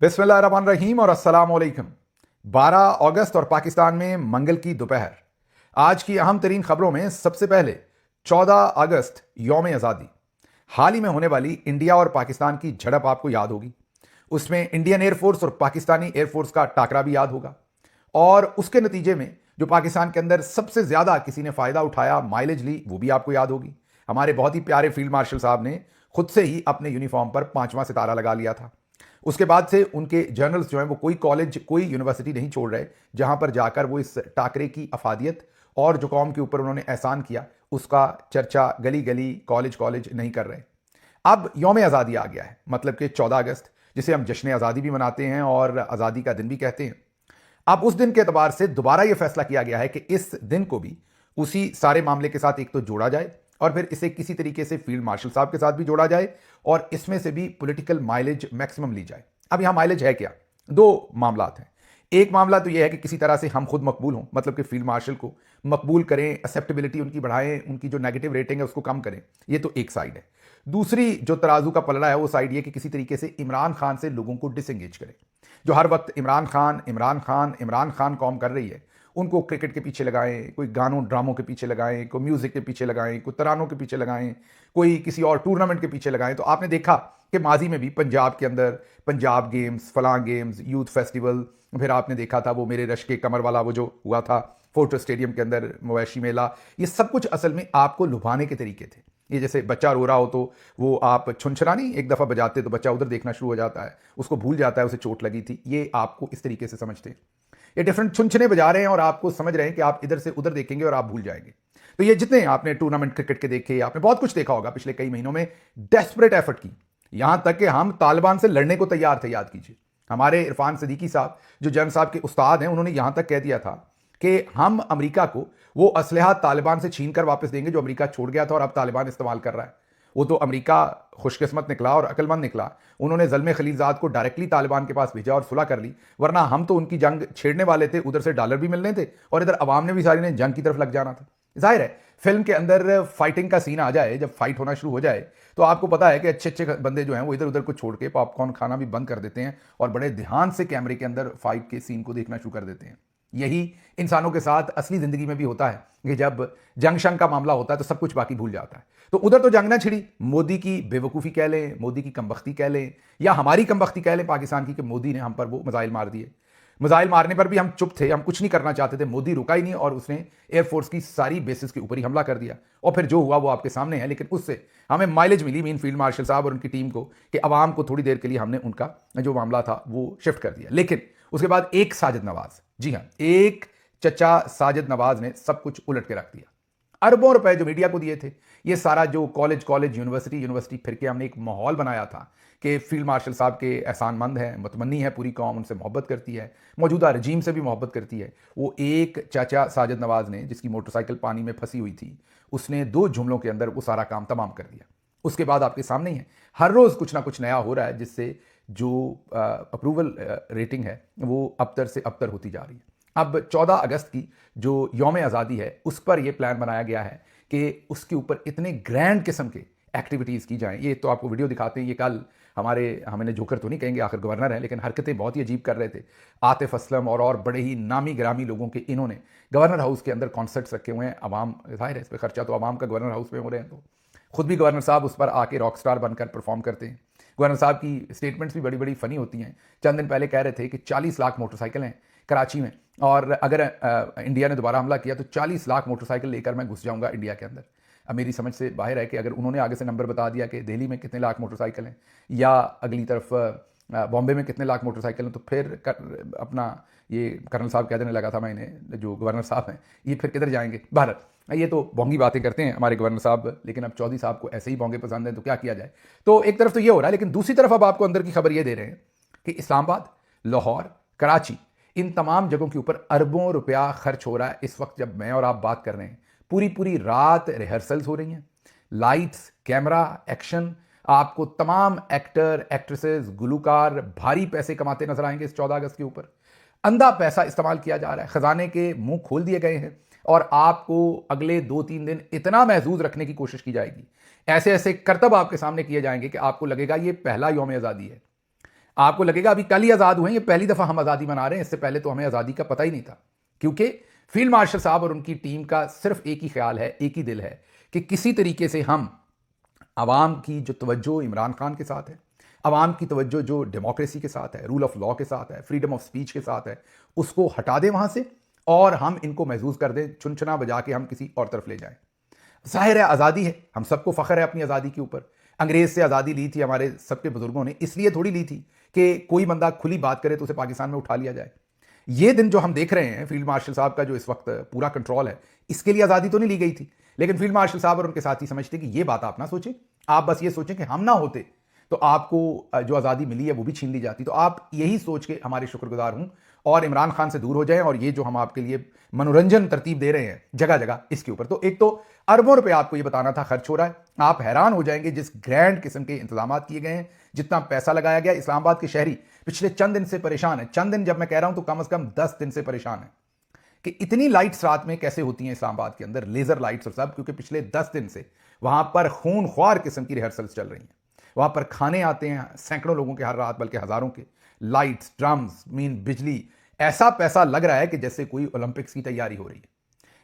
बिस्मिल्लाहिर्रहमानिर्रहीम और अस्सलाम वालेकुम। 12 अगस्त और पाकिस्तान में मंगल की दोपहर। आज की अहम तरीन खबरों में सबसे पहले 14 अगस्त यौम आज़ादी। हाल ही में होने वाली इंडिया और पाकिस्तान की झड़प आपको याद होगी। उसमें इंडियन एयरफोर्स और पाकिस्तानी एयरफोर्स का टाकरा भी याद होगा। और उसके नतीजे में जो पाकिस्तान के अंदर सबसे ज्यादा किसी ने फायदा उठाया, माइलेज ली, वो भी आपको याद होगी। हमारे बहुत ही प्यारे फील्ड मार्शल साहब ने खुद से ही अपने यूनिफॉर्म पर 5वां सितारा लगा लिया था। उसके बाद से उनके जर्नल्स जो हैं वो कोई कॉलेज, कोई यूनिवर्सिटी नहीं छोड़ रहे जहां पर जाकर वो इस टाकरे की अफादियत और जो कौम के ऊपर उन्होंने एहसान किया उसका चर्चा गली गली, कॉलेज कॉलेज नहीं कर रहे। अब यौम आज़ादी आ गया है, मतलब कि 14 अगस्त, जिसे हम जश्न आज़ादी भी मनाते हैं और आज़ादी का दिन भी कहते हैं। अब उस दिन के एतबार से दोबारा यह फैसला किया गया है कि इस दिन को भी उसी सारे मामले के साथ एक तो जोड़ा जाए और फिर इसे किसी तरीके से फील्ड मार्शल साहब के साथ भी जोड़ा जाए और इसमें से भी पॉलिटिकल माइलेज मैक्सिमम ली जाए। अब यहां माइलेज है क्या? दो मामलात हैं। एक मामला तो यह है कि किसी तरह से हम खुद मकबूल हों, मतलब कि फील्ड मार्शल को मकबूल करें, एक्सेप्टेबिलिटी उनकी बढ़ाएं, उनकी जो नेगेटिव रेटिंग है उसको कम करें। यह तो एक साइड है। दूसरी जो तराजू का पलड़ा है वो साइड ये कि किसी तरीके से इमरान खान से लोगों को डिसएंगेज करें। जो हर वक्त इमरान खान इमरान खान इमरान खान कौम कर रही है, उनको क्रिकेट के पीछे लगाएं, कोई गानों ड्रामों के पीछे लगाएं, कोई म्यूजिक के पीछे लगाएं, कोई तरानों के पीछे लगाएं, कोई किसी और टूर्नामेंट के पीछे लगाएं। तो आपने देखा कि माजी में भी पंजाब के अंदर पंजाब गेम्स, फलां गेम्स, यूथ फेस्टिवल, फिर आपने देखा था वो मेरे रश के कमर वाला वो जो हुआ था फोर्ट स्टेडियम के अंदर, मवैशी मेला, ये सब कुछ असल में आपको लुभाने के तरीके थे। ये जैसे बच्चा रो रहा हो तो वो आप छुनछुना नहीं एक दफ़ा बजाते तो बच्चा उधर देखना शुरू हो जाता है, उसको भूल जाता है उसे चोट लगी थी। ये आपको इस तरीके से समझते हैं। ये डिफरेंट छुनछुने बजा रहे हैं और आपको समझ रहे हैं कि आप इधर से उधर देखेंगे और आप भूल जाएंगे। तो ये जितने आपने टूर्नामेंट क्रिकेट के देखे, आपने बहुत कुछ देखा होगा पिछले कई महीनों में, डेस्परेट एफर्ट की, यहां तक कि हम तालिबान से लड़ने को तैयार थे। याद कीजिए, हमारे इरफान सदीकी साहब जो जन साहब के उस्ताद हैं, उन्होंने यहां तक कह दिया था कि हम अमेरिका को वो असलहा तालिबान से छीन कर वापस देंगे जो अमेरिका छोड़ गया था और अब तालिबान इस्तेमाल कर रहा है। वो तो अमेरिका खुशकिस्मत निकला और अक्लमंद निकला, उन्होंने ज़ल्मे खलीलजाद को डायरेक्टली तालिबान के पास भेजा और सुलह कर ली, वरना हम तो उनकी जंग छेड़ने वाले थे, उधर से डॉलर भी मिलने थे और इधर अवाम ने भी सारी ने जंग की तरफ लग जाना था। जाहिर है फिल्म के अंदर फाइटिंग का सीन आ जाए, जब फाइट होना शुरू हो जाए तो आपको पता है कि अच्छे अच्छे बंदे जो हैं वो इधर उधर को छोड़ के पॉपकॉर्न खाना भी बंद कर देते हैं और बड़े ध्यान से कैमरे के अंदर फाइट के सीन को देखना शुरू कर देते हैं। यही इंसानों के साथ असली जिंदगी में भी होता है कि जब जंग शंग का मामला होता है तो सब कुछ बाकी भूल जाता है। तो उधर तो जंग ना छिड़ी, मोदी की बेवकूफ़ी कह लें, मोदी की कमबख्ती कह लें, या हमारी कमबख्ती कह लें पाकिस्तान की, कि मोदी ने हम पर वो मिसाइल मार दिए। मिसाइल मारने पर भी हम चुप थे, हम कुछ नहीं करना चाहते थे, मोदी रुका ही नहीं और उसने एयरफोर्स की सारी बेसिस के ऊपर ही हमला कर दिया और फिर जो हुआ वो आपके सामने है। लेकिन उससे हमें माइलेज मिली, मीन फील्ड मार्शल साहब और उनकी टीम को, कि अवाम को थोड़ी देर के लिए हमने उनका जो मामला था वो शिफ्ट कर दिया। लेकिन उसके बाद एक साजिद नवाज, जी हाँ, एक चचा साजिद नवाज ने सब कुछ उलट के रख दिया। अरबों रुपए जो मीडिया को दिए थे, ये सारा जो कॉलेज कॉलेज यूनिवर्सिटी यूनिवर्सिटी फिर के हमने एक माहौल बनाया था कि फील्ड मार्शल साहब के एहसानमंद हैं, मुतमन्नी है, पूरी कौम उनसे मोहब्बत करती है, मौजूदा रजीम से भी मोहब्बत करती है। वो एक चाचा साजिद नवाज ने, जिसकी मोटरसाइकिल पानी में फंसी हुई थी, उसने 2 जुमलों के अंदर वो सारा काम तमाम कर दिया। उसके बाद आपके सामने ही है, हर रोज़ कुछ ना कुछ नया हो रहा है जिससे जो अप्रूवल रेटिंग है वो अबतर से अबतर होती जा रही है। अब 14 अगस्त की जो यौम आज़ादी है उस पर यह प्लान बनाया गया है कि उसके ऊपर इतने ग्रैंड किस्म के एक्टिविटीज़ की जाएं। ये तो आपको वीडियो दिखाते हैं, ये कल हमें जोकर तो नहीं कहेंगे, आखिर गवर्नर हैं, लेकिन हरकतें बहुत ही अजीब कर रहे थे। आतिफ असलम और बड़े ही नामी ग्रामी लोगों के इन्होंने गवर्नर हाउस के अंदर कॉन्सर्ट्स रखे हुए हैं। अवाम, जाहिर है इस पर खर्चा तो अवाम का गवर्नर हाउस में हो रहे हैं, तो खुद भी गवर्नर साहब उस पर आके रॉक स्टार बनकर परफॉर्म करते हैं। गवर्नर साहब की स्टेटमेंट्स भी बड़ी बड़ी फ़नी होती हैं। चंद दिन पहले कह रहे थे कि 40 लाख मोटरसाइकिल हैं कराची में और अगर इंडिया ने दोबारा हमला किया तो 40 लाख मोटरसाइकिल लेकर मैं घुस जाऊंगा इंडिया के अंदर। अब मेरी समझ से बाहर है कि अगर उन्होंने आगे से नंबर बता दिया कि दिल्ली में कितने लाख मोटरसाइकिल हैं या अगली तरफ बॉम्बे में कितने लाख मोटरसाइकिल हैं, तो फिर अपना ये कर्नल साहब कह देने लगा था, मैंने जो गवर्नर साहब हैं ये फिर किधर जाएंगे। भारत ये तो बोंगी बातें करते हैं हमारे गवर्नर साहब, लेकिन अब चौधरी साहब को ऐसे ही बोंगे पसंद है तो क्या किया जाए। तो एक तरफ तो ये हो रहा है, लेकिन दूसरी तरफ अब आपको अंदर की खबर ये दे रहे हैं कि इस्लामाबाद, लाहौर, कराची, इन तमाम जगहों के ऊपर अरबों रुपया खर्च हो रहा है। इस वक्त जब मैं और आप बात कर रहे हैं, पूरी पूरी रात रिहर्सल्स हो रही हैं, लाइट्स, कैमरा, एक्शन, आपको तमाम एक्टर, एक्ट्रेसेस, गुलूकार भारी पैसे कमाते नजर आएंगे इस 14 अगस्त के ऊपर। अंधा पैसा इस्तेमाल किया जा रहा है, खजाने के मुंह खोल दिए गए हैं और आपको अगले 2-3 दिन इतना महजूज रखने की कोशिश की जाएगी, ऐसे ऐसे करतब आपके सामने किए जाएंगे कि आपको लगेगा ये पहला यौम आज़ादी है। आपको लगेगा अभी कल ही आज़ाद हुए, ये पहली दफ़ा हम आज़ादी मना रहे हैं, इससे पहले तो हमें आज़ादी का पता ही नहीं था। क्योंकि फील्ड मार्शल साहब और उनकी टीम का सिर्फ एक ही ख्याल है, एक ही दिल है कि किसी तरीके से हम आवाम की जो तवज्जो इमरान खान के साथ है, आवाम की तवज्जो जो डेमोक्रेसी के साथ है, रूल ऑफ लॉ के साथ है, फ्रीडम ऑफ स्पीच के साथ है, उसको हटा दें वहाँ से और हम इनको महसूस कर दें, चुनचुना बजा के हम किसी और तरफ ले जाएं। ज़ाहिर है आज़ादी है, हम सबको फ़ख्र है अपनी आज़ादी के ऊपर। अंग्रेज़ से आज़ादी ली थी हमारे सबके बुज़ुर्गों ने, इसलिए थोड़ी ली थी कि कोई बंदा खुली बात करे तो उसे पाकिस्तान में उठा लिया जाए। ये दिन जो हम देख रहे हैं, फील्ड मार्शल साहब का जो इस वक्त पूरा कंट्रोल है, इसके लिए आज़ादी तो नहीं ली गई थी, लेकिन फील्ड मार्शल साहब और उनके साथी समझते कि ये बात आप ना सोचें, आप बस ये सोचें कि हम ना होते तो आपको जो आज़ादी मिली है वो भी छीन ली जाती। तो आप यही सोच के हमारे शुक्रगुजार हूं और इमरान खान से दूर हो जाएं और ये जो हम आपके लिए मनोरंजन तरतीब दे रहे हैं जगह जगह इसके ऊपर, तो एक तो अरबों रुपए आपको ये बताना था खर्च हो रहा है। आप हैरान हो जाएंगे जिस ग्रैंड किस्म के इंतजाम किए गए हैं, जितना पैसा लगाया गया। इस्लामाबाद के शहरी पिछले चंद दिन से परेशान है, चंद दिन जब मैं कह रहा हूं तो कम से कम 10 दिन से परेशान है कि इतनी लाइट्स रात में कैसे होती हैं इस्लामाबाद के अंदर, लेजर लाइट्स और सब, क्योंकि पिछले 10 दिन से वहां पर खून ख्वार किस्म की रिहर्सल्स चल रही हैं। वहां पर खाने आते हैं सैकड़ों लोगों के हर रात, बल्कि हजारों के, लाइट्स, ड्रम्स, बिजली, ऐसा पैसा लग रहा है कि जैसे कोई ओलंपिक्स की तैयारी हो रही है।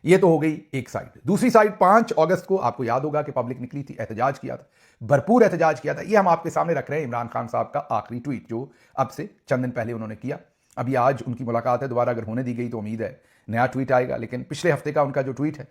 ये तो हो गई एक साइड। दूसरी साइड 5 अगस्त को आपको याद होगा कि पब्लिक निकली थी, एहतजाज किया था, भरपूर एहतजाज किया था। ये हम आपके सामने रख रहे हैं इमरान खान साहब का आखिरी ट्वीट जो अब से चंद दिन पहले उन्होंने किया। अभी आज उनकी मुलाकात है, दोबारा अगर होने दी गई तो उम्मीद है नया ट्वीट आएगा, लेकिन पिछले हफ्ते का उनका जो ट्वीट है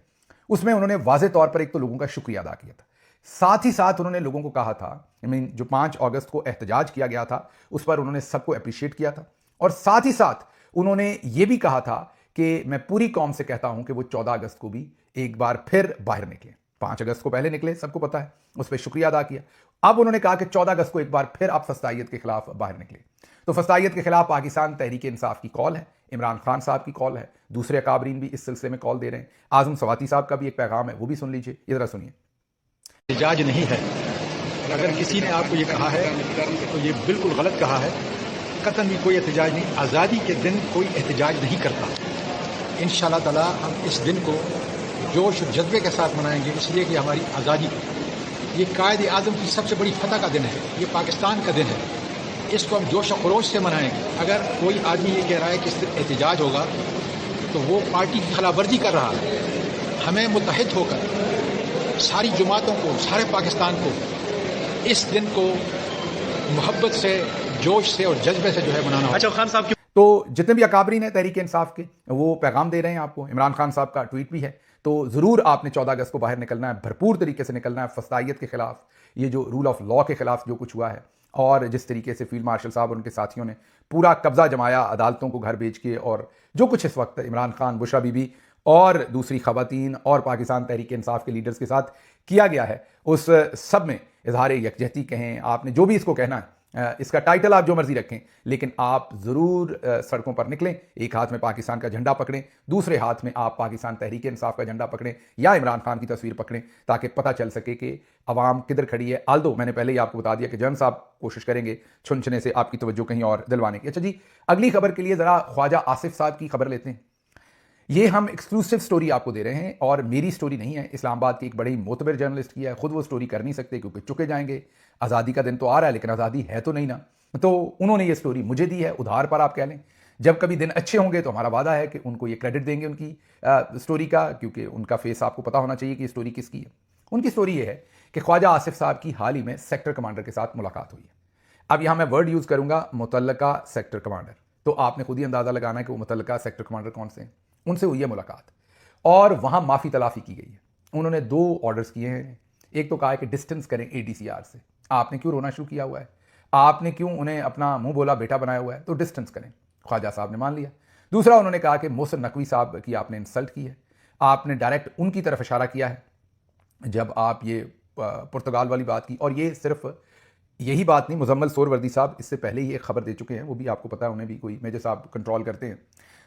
उसमें उन्होंने वाज़ेह तौर पर एक तो लोगों का शुक्रिया अदा किया था, साथ ही साथ उन्होंने लोगों को कहा था, जो 5 अगस्त को एहतजाज किया गया था उस पर उन्होंने सबको अप्रिशिएट किया था, और साथ ही साथ उन्होंने ये भी कहा था कि मैं पूरी कौम से कहता हूं कि वो 14 अगस्त को भी एक बार फिर बाहर निकले। 5 अगस्त को पहले निकले, सबको पता है, उस पर शुक्रिया अदा किया। अब उन्होंने कहा कि 14 अगस्त को एक बार फिर आप फस्तायत के खिलाफ बाहर निकले। तो फस्तायत के खिलाफ पाकिस्तान तहरीक इंसाफ की कॉल है, इमरान खान साहब की कॉल है, दूसरे अकाबरीन भी इस सिलसिले में कॉल दे रहे हैं। आजम सवाती साहब का भी एक पैगाम है, वो भी सुन लीजिए, ये जरा सुनिए। एहतजाज नहीं है, अगर किसी ने आपको ये कहा है तो ये बिल्कुल गलत कहा है। कतई भी कोई एहतजाज नहीं, आज़ादी के दिन कोई एहतजाज नहीं करता। इंशाअल्लाह ताला हम इस दिन को जोश और जज्बे के साथ मनाएंगे, इसलिए कि हमारी आज़ादी, ये कायद आज़म की सबसे बड़ी फतह का दिन है, ये पाकिस्तान का दिन है, इसको हम जोश और खरोश से मनाएंगे। अगर कोई आदमी ये कह रहा है कि इस दिन एहतजाज होगा तो वो पार्टी की खिलाफवर्जी कर रहा है। हमें मुत्तहिद होकर सारी जमातों को, सारे पाकिस्तान को इस दिन को मोहब्बत से, जोश से और जज्बे से जो है मनाना। अच्छा, खान साहब तो जितने भी अकाबरीन हैं तहरीक इंसाफ के, वो पैगाम दे रहे हैं आपको। इमरान खान साहब का ट्वीट भी है, तो ज़रूर आपने 14 अगस्त को बाहर निकलना है, भरपूर तरीके से निकलना है। फस्तायत के खिलाफ, ये जो रूल ऑफ लॉ के खिलाफ जो कुछ हुआ है, और जिस तरीके से फील्ड मार्शल साहब और उनके साथियों ने पूरा कब्जा जमाया अदालतों को घर बेच के, और जो कुछ इस वक्त इमरान खान, बुशरा बीबी और दूसरी खवातीन और पाकिस्तान तहरीक इंसाफ के लीडर्स के साथ किया गया है, उस सब में इजहार यकजहती कहें, आपने जो भी इसको कहना है, इसका टाइटल आप जो मर्जी रखें, लेकिन आप ज़रूर सड़कों पर निकलें। एक हाथ में पाकिस्तान का झंडा पकड़ें, दूसरे हाथ में आप पाकिस्तान तहरीक इंसाफ का झंडा पकड़ें या इमरान खान की तस्वीर पकड़ें, ताकि पता चल सके कि अवाम किधर खड़ी है। आल्दो मैंने पहले ही आपको बता दिया कि जन साहब कोशिश करेंगे छुनछने से आपकी तवज्जो कहीं और दिलवाने की। अच्छा जी, अगली खबर के लिए ज़रा ख्वाजा आसिफ साहब की खबर लेते हैं। ये हम एक्सक्लूसिव स्टोरी आपको दे रहे हैं, और मेरी स्टोरी नहीं है, इस्लामाबाद के एक बड़े ही मोतबर जर्नलिस्ट की है। खुद वो स्टोरी कर नहीं सकते क्योंकि चुके जाएंगे। आज़ादी का दिन तो आ रहा है, लेकिन आज़ादी है तो नहीं ना, तो उन्होंने ये स्टोरी मुझे दी है, उधार पर आप कह लें। जब कभी दिन अच्छे होंगे तो हमारा वादा है कि उनको ये क्रेडिट देंगे उनकी स्टोरी का, क्योंकि उनका फेस आपको पता होना चाहिए कि ये स्टोरी किसकी है। उनकी स्टोरी ये है कि ख्वाजा आसिफ साहब की हाल ही में सेक्टर कमांडर के साथ मुलाकात हुई है। अब यहाँ मैं वर्ड यूज़ करूँगा, मुतल्लका सेक्टर कमांडर, तो आपने खुद ही अंदाज़ा लगाना है कि वो मुतल्लका सेक्टर कमांडर कौन से हैं। उनसे हुई है मुलाकात और वहाँ माफ़ी तलाफ़ी की गई है। उन्होंने 2 ऑर्डर्स किए हैं। एक तो कहा है कि डिस्टेंस करें ADCR से। आपने क्यों रोना शुरू किया हुआ है, आपने क्यों उन्हें अपना मुंह बोला बेटा बनाया हुआ है, तो डिस्टेंस करें। ख्वाजा साहब ने मान लिया। दूसरा, उन्होंने कहा कि मोहसिन नकवी साहब की आपने इंसल्ट की है, आपने डायरेक्ट उनकी तरफ इशारा किया है जब आप ये पुर्तगाल वाली बात की। और ये सिर्फ यही बात नहीं, मुजम्मल सोरवर्दी साहब इससे पहले ही एक खबर दे चुके हैं, वो भी आपको पता है, उन्हें भी कोई मेजर साहब कंट्रोल करते हैं,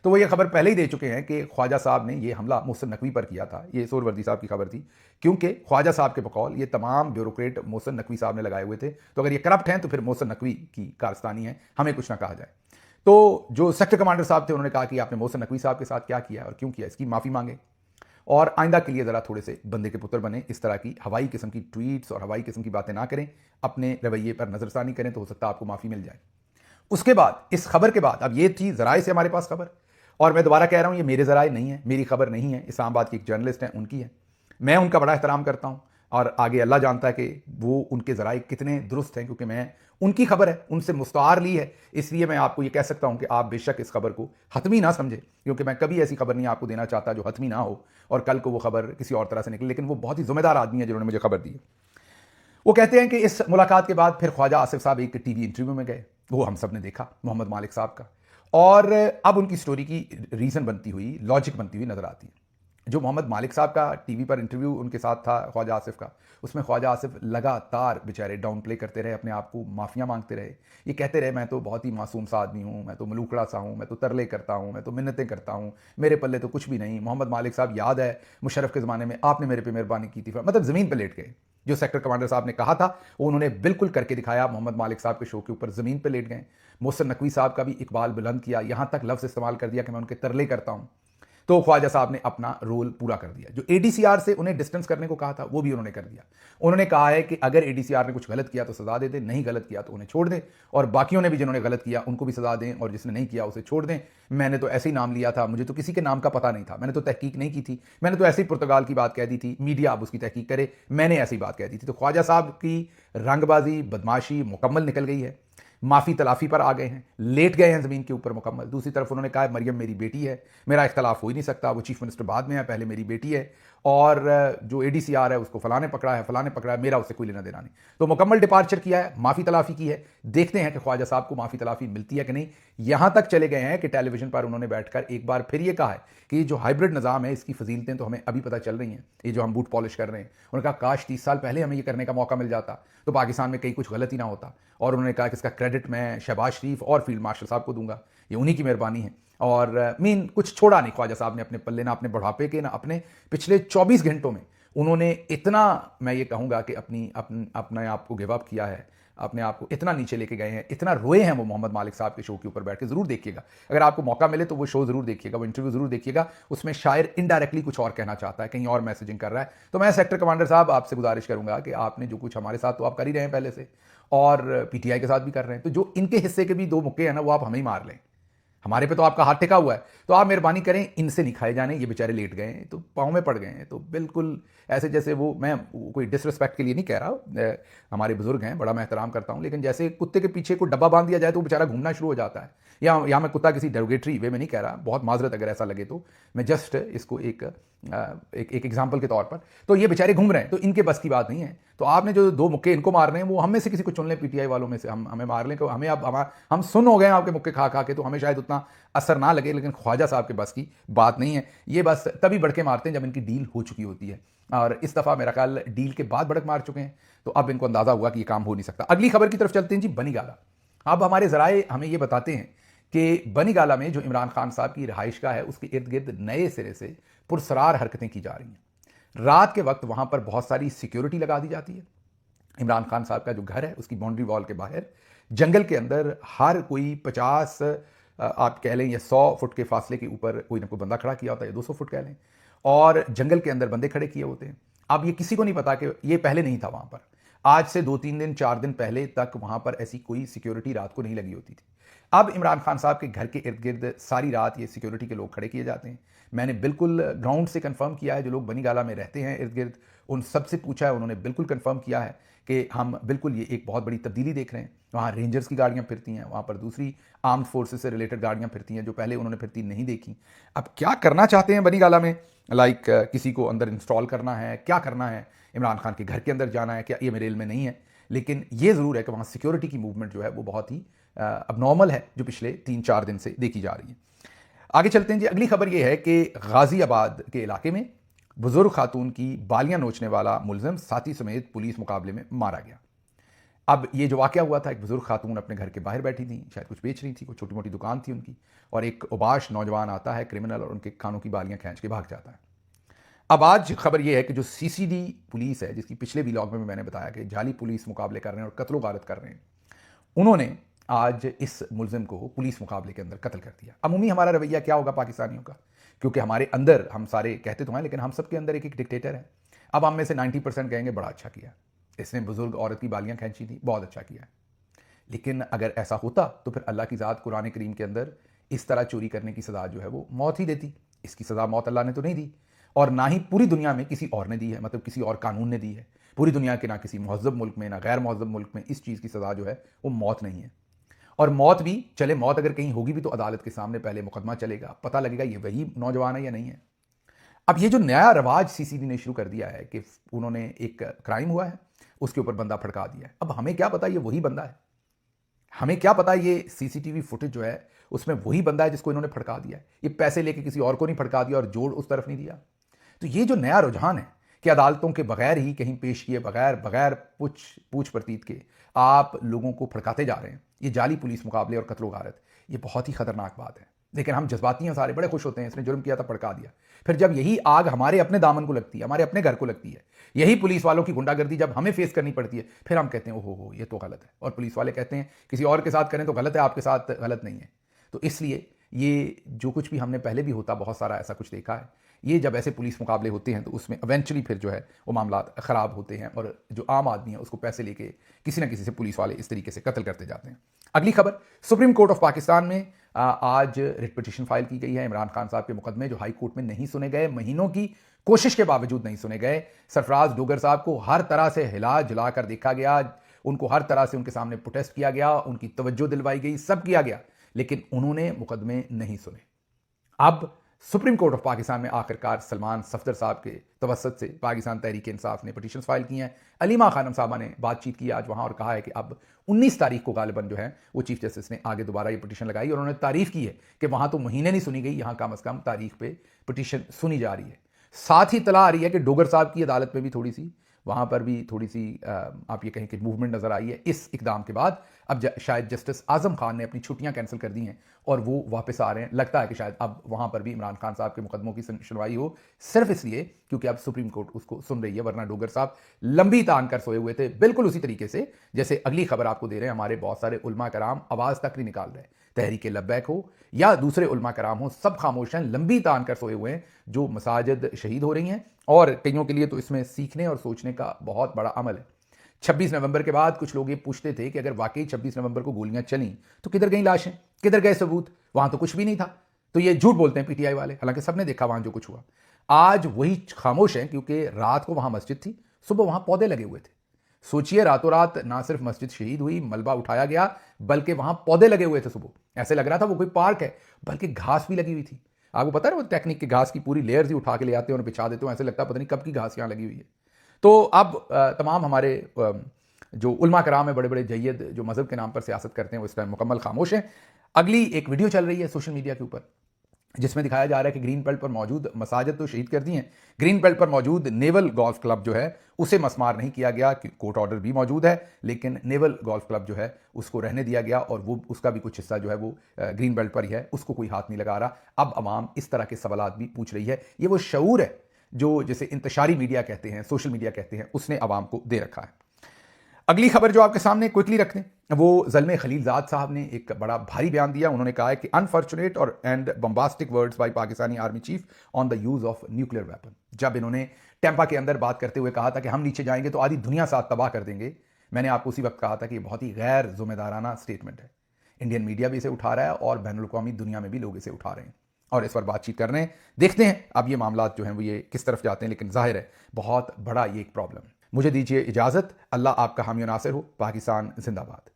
तो वो ये खबर पहले ही दे चुके हैं कि ख्वाजा साहब ने ये हमला मोहसिन नकवी पर किया था। ये सोरवर्दी साहब की खबर थी, क्योंकि ख्वाजा साहब के बकौल ये तमाम ब्यूरोक्रेट मोहसिन नकवी साहब ने लगाए हुए थे। तो अगर ये करप्ट हैं तो फिर मोहसिन नकवी की कारस्तानी है, हमें कुछ ना कहा जाए। तो जो सेक्टर कमांडर साहब थे उन्होंने कहा कि आपने मोहसिन नकवी साहब के साथ क्या किया और क्यों किया, इसकी माफ़ी मांगे, और आइंदा के लिए ज़रा थोड़े से बंदे के पुत्र बने, इस तरह की हवाई किस्म की ट्वीट्स और हवाई किस्म की बातें ना करें, अपने रवैये पर नज़रसानी करें, तो हो सकता है आपको माफ़ी मिल जाए। उसके बाद, इस खबर के बाद, अब ये थी जराए से हमारे पास खबर, और मैं दोबारा कह रहा हूं ये मेरे जराए नहीं है, मेरी खबर नहीं है, इस्लामाबाद की एक जर्नलिस्ट है उनकी है। मैं उनका बड़ा एहतराम करता हूं और आगे अल्लाह जानता है कि वो उनके जराए कितने दुरुस्त हैं, क्योंकि मैं उनकी खबर है, उनसे मुस्तार ली है, इसलिए मैं आपको ये कह सकता हूं कि आप बेशक इस खबर को हतमी ना समझें, क्योंकि मैं कभी ऐसी खबर नहीं आपको देना चाहता जो हतमी ना हो और कल को वो खबर किसी और तरह से निकले। लेकिन वो बहुत ही जिम्मेदार आदमी है जिन्होंने मुझे खबर दी। वो कहते हैं कि इस मुलाकात के बाद फिर ख्वाजा आसिफ साहब एक टीवी इंटरव्यू में गए, वो हम सब ने देखा, मोहम्मद मालिक साहब का, और अब उनकी स्टोरी की रीज़न बनती हुई, लॉजिक बनती हुई नजर आती है। जो मोहम्मद मालिक साहब का टीवी पर इंटरव्यू उनके साथ था ख्वाजा आसिफ का, उसमें ख्वाजा आसिफ लगातार बेचारे डाउन प्ले करते रहे, अपने आप को माफिया मांगते रहे, ये कहते रहे मैं तो बहुत ही मासूम सा आदमी हूँ, मैं तो मलूकड़ा सा हूँ, मैं तो तरले करता हूँ, मैं तो मिन्नतें करता हूँ, मेरे पल्ले तो कुछ भी नहीं। मोहम्मद मालिक साहब, याद है मुशर्रफ के ज़माने में आपने मेरे पे मेहरबानी की थी, मतलब ज़मीन पर लेट गए। जो सेक्टर कमांडर साहब ने कहा था वो उन्होंने बिल्कुल करके दिखाया। मोहम्मद मालिक साहब के शो के ऊपर ज़मीन पर लेट गए। मोहसिन नकवी साहब का भी इकबाल बुलंद किया, यहाँ तक लफ्ज़ इस्तेमाल कर दिया कि मैं उनके तरले करता हूँ। तो ख्वाजा साहब ने अपना रोल पूरा कर दिया। जो एडीसीआर से उन्हें डिस्टेंस करने को कहा था वो भी उन्होंने कर दिया। उन्होंने कहा है कि अगर एडीसीआर ने कुछ गलत किया तो सजा दे दें, नहीं गलत किया तो उन्हें छोड़ दें, और बाकियों ने भी जिन्होंने गलत किया उनको भी सजा दें, और जिसने नहीं किया उसे छोड़ दें। मैंने तो ऐसे ही नाम लिया था, मुझे तो किसी के नाम का पता नहीं था, मैंने तो तहकीक नहीं की थी, मैंने तो ऐसे ही पुर्तगाल की बात कह दी थी, मीडिया अब उसकी तहकीक करे, मैंने ऐसी बात कह दी थी। तो ख्वाजा साहब की रंगबाजी, बदमाशी मुकम्मल निकल गई है, माफ़ी तलाफ़ी पर आ गए हैं, लेट गए हैं ज़मीन के ऊपर मुकम्मल। दूसरी तरफ उन्होंने कहा मरियम मेरी बेटी है, मेरा इख्तलाफ हो ही नहीं सकता, वो चीफ मिनिस्टर बाद में है, पहले मेरी बेटी है, और जो एडीसीआर है उसको फलाने पकड़ा है, मेरा उससे कोई लेना देना नहीं। तो मुकम्मल डिपार्चर किया है, माफ़ी तलाफ़ी की है। देखते हैं कि ख्वाजा साहब को माफ़ी तलाफ़ी मिलती है कि नहीं। यहां तक चले गए हैं कि टेलीविजन पर उन्होंने बैठकर एक बार फिर ये कहा है कि ये जो हाइब्रिड निज़ाम है इसकी फजीलतें तो हमें अभी पता चल रही हैं, ये जो हम बूट पॉलिश कर रहे हैं। उन्होंने कहा काश 30 साल पहले हमें ये करने का मौका मिल जाता तो पाकिस्तान में कहीं कुछ गलत ही ना होता। और उन्होंने कहा कि इसका क्रेडिट मैं शहबाज शरीफ और फील्ड मार्शल साहब को दूंगा, ये उन्हीं की मेहरबानी है। और मीन कुछ छोड़ा नहीं ख्वाजा साहब ने अपने पल्ले, ना अपने बढ़ापे के, ना अपने पिछले 24 घंटों में उन्होंने इतना, मैं ये कहूँगा कि अपने आप को गिव अप किया है, अपने आप को इतना नीचे लेके गए हैं, इतना रोए हैं वो मोहम्मद मालिक साहब के शो के ऊपर बैठ के। ज़रूर देखिएगा, अगर आपको मौका मिले तो वो शो ज़रूर देखिएगा, वो इंटरव्यू ज़रूर देखिएगा। उसमें शायर इनडायरेक्टली कुछ और कहना चाहता है, कहीं और मैसेजिंग कर रहा है। तो मैं सेक्टर कमांडर साहब आपसे गुजारिश करूंगा कि आपने जो कुछ हमारे साथ तो आप कर ही रहे हैं पहले से, और पीटीआई के साथ भी कर रहे हैं, तो जो इनके हिस्से के भी 2 मुक्के हैं ना वो आप हमें ही मार लें। हमारे पे तो आपका हाथ टिका हुआ है, तो आप मेहरबानी करें इनसे नहीं खाए जाने। ये बेचारे लेट गए हैं तो पाँव में पड़ गए हैं, तो बिल्कुल ऐसे जैसे वो, मैं कोई डिसरिस्पेक्ट के लिए नहीं कह रहा, हमारे बुजुर्ग हैं, बड़ा मैं एहतराम करता हूं, लेकिन जैसे कुत्ते के पीछे को डब्बा बांध दिया जाए तो वो बेचारा घूमना शुरू हो जाता है। या मैं कुत्ता किसी डेरोगेटरी वे में नहीं कह रहा, बहुत माजरत अगर ऐसा लगे तो, मैं जस्ट इसको एक एग्जाम्पल के तौर पर, तो ये बेचारे घूम रहे हैं तो इनके बस की बात नहीं है। तो आपने जो 2 मुक्के इनको मार रहे हैं वो हम में से किसी को चुन लें, पीटीआई वालों में से हमें मार लें, हमें अब हम सुन हो गए हैं आपके मुक्के खा खा के, तो हमें शायद उतना असर ना लगे, लेकिन ख्वाजा साहब के बस की बात नहीं है। ये बस तभी बड़के मारते हैं जब इनकी डील हो चुकी होती है, और इस दफ़ा मेरा ख्याल डील के बाद बड़क मार चुके हैं, तो अब इनको अंदाज़ा हुआ कि ये काम हो नहीं सकता। अगली खबर की तरफ चलते हैं जी, बनी गाला। अब हमारे ज़राए हमें ये बताते हैं कि बनी गाला में जो इमरान खान साहब की रिहाइश का है उसके इर्द गिर्द नए सिरे से पुरसरार हरकतें की जा रही हैं। रात के वक्त वहां पर बहुत सारी सिक्योरिटी लगा दी जाती है। इमरान खान साहब का जो घर है उसकी बाउंड्री वॉल के बाहर जंगल के अंदर हर कोई 50 आप कह लें या 100 फुट के फासले के ऊपर कोई ना कोई बंदा खड़ा किया होता है, या 200 फुट कह लें, और जंगल के अंदर बंदे खड़े किए होते हैं। अब ये किसी को नहीं पता कि ये पहले नहीं था वहां पर, आज से 2-3 दिन 4 दिन पहले तक वहां पर ऐसी कोई सिक्योरिटी रात को नहीं लगी होती थी। अब इमरान खान साहब के घर के इर्द गिर्द सारी रात ये सिक्योरिटी के लोग खड़े किए जाते हैं। मैंने बिल्कुल ग्राउंड से कंफर्म किया है, जो लोग बनी गाला में रहते हैं इर्द गिर्द, उन सबसे पूछा है, उन्होंने बिल्कुल कंफर्म किया है कि हम बिल्कुल ये एक बहुत बड़ी तब्दीली देख रहे हैं। वहाँ रेंजर्स की गाड़ियाँ फिरती हैं, वहाँ पर दूसरी आर्म्ड फोर्सेस से रिलेटेड गाड़ियाँ फिरती हैं जो पहले उन्होंने फिरती नहीं देखी। अब क्या करना चाहते हैं बनी गाला में, लाइक किसी को अंदर इंस्टॉल करना है, क्या करना है, इमरान खान के घर के अंदर जाना है क्या, ये मेरे इल्म में नहीं है, लेकिन ये ज़रूर है कि वहाँ सिक्योरिटी की मूवमेंट जो है वो बहुत ही अबनॉर्मल है, जो पिछले 3-4 दिन से देखी जा रही है। आगे चलते हैं जी, अगली खबर ये है कि गाजियाबाद के इलाके में बुजुर्ग खातून की बालियां नोचने वाला मुलजिम साथी समेत पुलिस मुकाबले में मारा गया। अब ये जो वाक़या हुआ था, एक बुजुर्ग खातून अपने घर के बाहर बैठी थी, शायद कुछ बेच रही थी, कोई छोटी मोटी दुकान थी उनकी, और एक उबाश नौजवान आता है क्रिमिनल और उनके कानों की बालियां खींच के भाग जाता है। अब आज खबर यह है कि जो सीसीडी पुलिस है, जिसकी पिछले व्लॉग में मैंने बताया कि जाली पुलिस मुकाबले कर रहे हैं और कत्लो गारत कर रहे हैं, उन्होंने आज इस मुलजिम को पुलिस मुकाबले के अंदर कत्ल कर दिया। अमूमी हमारा रवैया क्या होगा पाकिस्तानियों का, क्योंकि हमारे अंदर, हम सारे कहते तो हैं लेकिन हम सबके अंदर एक एक डिक्टेटर है। अब हम में से 90% कहेंगे बड़ा अच्छा किया, इसने बुजुर्ग औरत की बालियां खींची थी, बहुत अच्छा किया। लेकिन अगर ऐसा होता तो फिर अल्लाह की ज़ात कुरान करीम के अंदर इस तरह चोरी करने की सज़ा जो है वो मौत ही देती। इसकी सज़ा मौत अल्लाह ने तो नहीं दी, और ना ही पूरी दुनिया में किसी और ने दी है, मतलब किसी और कानून ने दी है। पूरी दुनिया के ना किसी महज़ब मुल्क में ना गैर महज़ब मुल्क में इस चीज़ की सज़ा जो है वो मौत नहीं है। और मौत भी चले, मौत अगर कहीं होगी भी तो अदालत के सामने पहले मुकदमा चलेगा, पता लगेगा ये वही नौजवान है या नहीं है। अब ये जो नया रवाज सीसीडी ने शुरू कर दिया है कि उन्होंने एक क्राइम हुआ है, उसके ऊपर बंदा फड़का दिया है। अब हमें क्या पता ये वही बंदा है, हमें क्या पता ये सीसीटीवी फुटेज जो है उसमें वही बंदा है जिसको इन्होंने फड़का दिया है। ये पैसे लेके किसी और को नहीं फड़का दिया और जोड़ उस तरफ नहीं दिया। तो ये जो नया रुझान है कि अदालतों के बगैर ही कहीं पेश किए बगैर बगैर पूछ प्रतीत के आप लोगों को फड़काते जा रहे हैं, ये जाली पुलिस मुकाबले और कत्लो गारत, ये बहुत ही खतरनाक बात है। लेकिन हम जज्बाती हैं सारे, बड़े खुश होते हैं इसने जुर्म किया था फड़का दिया। फिर जब यही आग हमारे अपने दामन को लगती है, हमारे अपने घर को लगती है, यही पुलिस वालों की गुंडागर्दी जब हमें फेस करनी पड़ती है, फिर हम कहते हैं ओहो हो ये तो गलत है। और पुलिस वाले कहते हैं किसी और के साथ करें तो गलत है, आपके साथ गलत नहीं है। तो इसलिए ये जो कुछ भी हमने पहले भी होता बहुत सारा ऐसा कुछ देखा है, ये जब ऐसे पुलिस मुकाबले होते हैं तो उसमें इवेंचुअली फिर जो है वो मामला ख़राब होते हैं और जो आम आदमी है उसको पैसे लेके किसी ना किसी से पुलिस वाले इस तरीके से कत्ल करते जाते हैं। अगली खबर, सुप्रीम कोर्ट ऑफ पाकिस्तान में आज रिट पिटीशन फाइल की गई है। इमरान खान साहब के मुकदमे जो हाई कोर्ट में नहीं सुने गए, महीनों की कोशिश के बावजूद नहीं सुने गए। सरफराज डोगर साहब को हर तरह से हिला जुला कर देखा गया, उनको हर तरह से उनके सामने प्रोटेस्ट किया गया, उनकी तवज्जो दिलवाई गई, सब किया गया, लेकिन उन्होंने मुकदमे नहीं सुने। अब सुप्रीम कोर्ट ऑफ पाकिस्तान में आखिरकार सलमान सफदर साहब के तवसत से पाकिस्तान तहरीक इंसाफ ने पिटीशन फाइल की हैं। अलीमा खानम साहबा ने बातचीत की आज वहाँ और कहा है कि अब 19 तारीख को गालिबन जो है वो चीफ जस्टिस ने आगे दोबारा ये पिटीशन लगाई और उन्होंने तारीफ की है कि वहाँ तो महीने नहीं सुनी गई, यहाँ कम अज़ कम तारीख पे पिटीशन सुनी जा रही है। साथ ही इतला आ रही है कि डोगर साहब की अदालत में भी थोड़ी सी, वहाँ पर भी थोड़ी सी आप ये कहें कि मूवमेंट नज़र आई है इस इकदाम के बाद। अब शायद जस्टिस आज़म खान ने अपनी छुट्टियां कैंसिल कर दी हैं और वो वापस आ रहे हैं। लगता है कि शायद अब वहाँ पर भी इमरान खान साहब के मुकदमों की सुनवाई हो, सिर्फ इसलिए क्योंकि अब सुप्रीम कोर्ट उसको सुन रही है, वरना डोगर साहब लंबी तान कर सोए हुए थे। बिल्कुल उसी तरीके से जैसे अगली खबर आपको दे रहे हैं, हमारे बहुत सारे उलमा कराम आवाज़ तक नहीं निकाल रहे, तहरीक लब्बैक हो या दूसरे उलमा कराम हो, सब खामोश हैं, लंबी तान कर सोए हुए हैं। जो मसाजिद शहीद हो रही हैं और कईयों के लिए तो इसमें सीखने और सोचने का बहुत बड़ा अमल है। 26 नवंबर के बाद कुछ लोग ये पूछते थे कि अगर वाकई 26 नवंबर को गोलियां चली तो किधर गई लाशें, किधर गए सबूत, वहां तो कुछ भी नहीं था। तो ये झूठ बोलते हैं पीटीआई वाले, हालांकि सबने देखा वहां जो कुछ हुआ। आज वही खामोश हैं क्योंकि रात को वहां मस्जिद थी, सुबह वहां पौधे लगे हुए थे। सोचिए, रातों रात ना सिर्फ मस्जिद शहीद हुई, मलबा उठाया गया, बल्कि वहां पौधे लगे हुए थे। सुबह ऐसे लग रहा था वो कोई पार्क है, बल्कि घास भी लगी हुई थी। आपको पता है वो टेक्निक की घास की पूरी लेयर्स ही उठा के ले आते हैं और बिछा देते हैं, ऐसे लगता है पता नहीं कब की घास यहाँ लगी हुई है। तो अब तमाम हमारे जो उलमा कराम है, बड़े बड़े जय्यद जो मजहब के नाम पर सियासत करते हैं, वो इस टाइम मुकम्मल खामोश हैं। अगली एक वीडियो चल रही है सोशल मीडिया के ऊपर जिसमें दिखाया जा रहा है कि ग्रीन बेल्ट पर मौजूद मसाजिद तो शहीद कर दी हैं, ग्रीन बेल्ट पर मौजूद नेवल गोल्फ क्लब जो है उसे मसमार नहीं किया गया, कोर्ट ऑर्डर भी मौजूद है, लेकिन नेवल गोल्फ क्लब जो है उसको रहने दिया गया और वो उसका भी कुछ हिस्सा जो है वो ग्रीन बेल्ट पर ही है, उसको कोई हाथ नहीं लगा रहा। अब अवाम इस तरह के सवालात भी पूछ रही है। ये वो शऊर है जो जिसे इंतशारी मीडिया कहते हैं, सोशल मीडिया कहते हैं, उसने अवाम को दे रखा है। अगली खबर जो आपके सामने क्विकली रखते हैं, वो ज़ल्मे खलीलजाद साहब ने एक बड़ा भारी बयान दिया। उन्होंने कहा है कि अनफॉर्चुनेट और and bombastic words by Pakistani army chief on the use of nuclear weapon. जब इन्होंने टेम्पा के अंदर बात करते हुए कहा था कि हम नीचे जाएंगे तो आधी दुनिया साथ तबाह कर देंगे, मैंने आपको उसी वक्त कहा था कि ये बहुत ही गैर जिम्मेदाराना स्टेटमेंट है। इंडियन मीडिया भी इसे उठा रहा है और बैनुल-अक़वामी दुनिया में भी लोग इसे उठा रहे हैं और इस पर बातचीत कर रहे हैं। देखते हैं अब ये मामला जो हैं वो ये किस तरफ जाते हैं, लेकिन जाहिर है बहुत बड़ा ये एक प्रॉब्लम है। मुझे दीजिए इजाज़त। अल्लाह आपका हामी नासिर हो। पाकिस्तान जिंदाबाद।